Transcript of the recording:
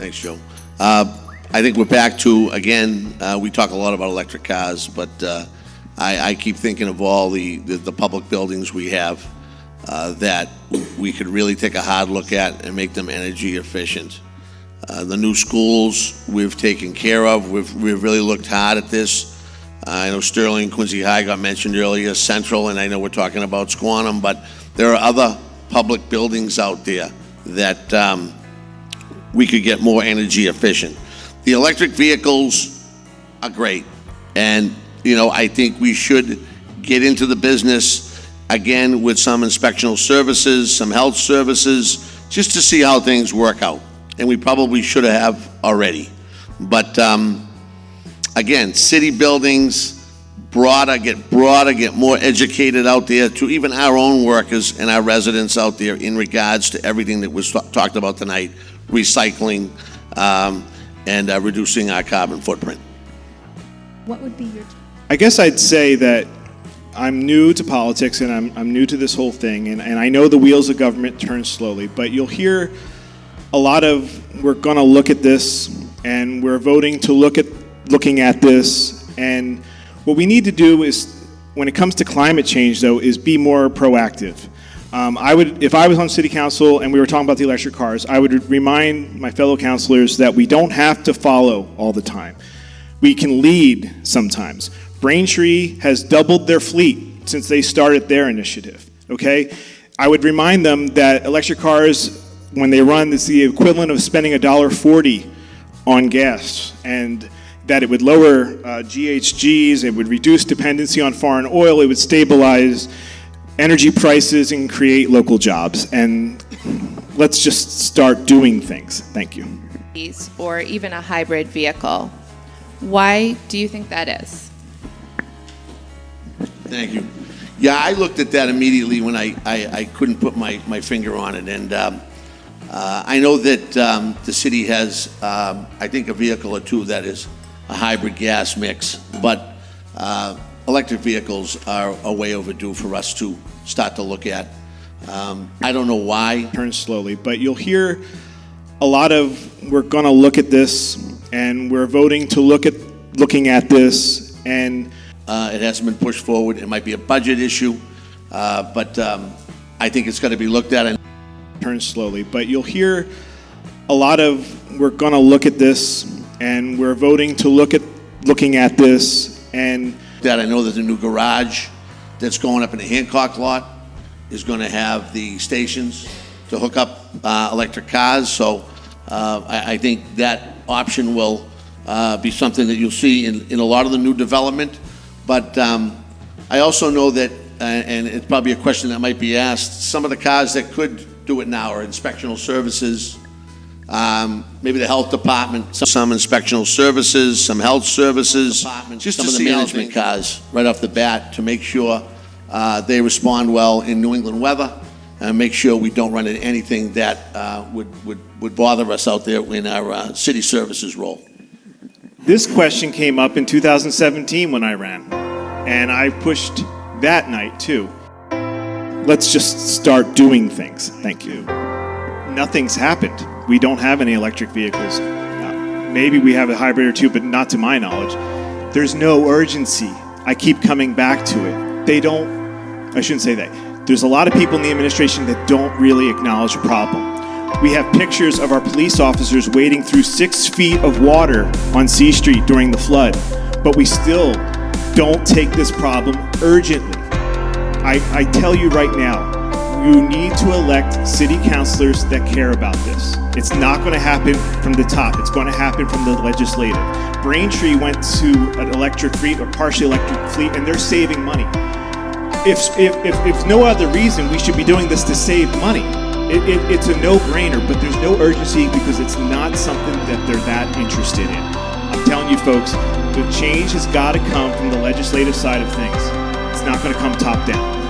Thanks, Joe. I think we're back to, again, we talk a lot about electric cars, but I keep thinking of all the public buildings we have that we could really take a hard look at and make them energy efficient. The new schools we've taken care of. We've really looked hard at this. I know Sterling, Quincy High got mentioned earlier, Central, and I know we're talking about Squantum, but there are other public buildings out there that we could get more energy efficient. The electric vehicles are great, and I think we should get into the business again with some inspectional services, some health services, just to see how things work out. And we probably should have already. But again, city buildings, get more educated out there to even our own workers and our residents out there in regards to everything that was talked about tonight, recycling and reducing our carbon footprint. What would be your... I guess I'd say that I'm new to politics and I'm new to this whole thing, and I know the wheels of government turn slowly, but you'll hear a lot of, we're going to look at this, and we're voting to looking at this, and what we need to do is, when it comes to climate change, though, is be more proactive. If I was on city council and we were talking about the electric cars, I would remind my fellow councilors that we don't have to follow all the time. We can lead sometimes. Braintree has doubled their fleet since they started their initiative, okay? I would remind them that electric cars, when they run, it's the equivalent of spending $1.40 on gas, and that it would lower GHGs, it would reduce dependency on foreign oil, it would stabilize energy prices and create local jobs. And let's just start doing things. Thank you. Or even a hybrid vehicle. Why do you think that is? Thank you. Yeah, I looked at that immediately when I couldn't put my finger on it. And I know that the city has, I think, a vehicle or two that is a hybrid gas mix. But electric vehicles are way overdue for us to start to look at. I don't know why. Turn slowly, but you'll hear a lot of, we're going to look at this, and we're voting to looking at this, and it hasn't been pushed forward. It might be a budget issue, but I think it's going to be looked at. And turn slowly, but you'll hear a lot of, we're going to look at this, and we're voting to looking at this, and that I know there's a new garage that's going up in the Hancock lot is going to have the stations to hook up electric cars. So I think that option will be something that you'll see in a lot of the new development. But I also know that, and it's probably a question that might be asked, some of the cars that could do it now are inspectional services, maybe the health department, some inspectional services, some health services, just some of the management cars right off the bat to make sure they respond well in New England weather and make sure we don't run into anything that would bother us out there in our city services role. This question came up in 2017 when I ran, and I pushed that night too. Let's just start doing things. Thank you. Nothing's happened. We don't have any electric vehicles. Maybe we have a hybrid or two, but not to my knowledge. There's no urgency. I keep coming back to it. I shouldn't say that. There's a lot of people in the administration that don't really acknowledge the problem. We have pictures of our police officers wading through 6 feet of water on C Street during the flood, but we still don't take this problem urgently. I tell you right now, you need to elect city councilors that care about this. It's not going to happen from the top. It's going to happen from the legislative. Braintree went to an electric fleet or partially electric fleet, and they're saving money. If no other reason, we should be doing this to save money. It's a no-brainer, but there's no urgency because it's not something that they're that interested in. I'm telling you folks, the change has got to come from the legislative side of things. It's not going to come top down.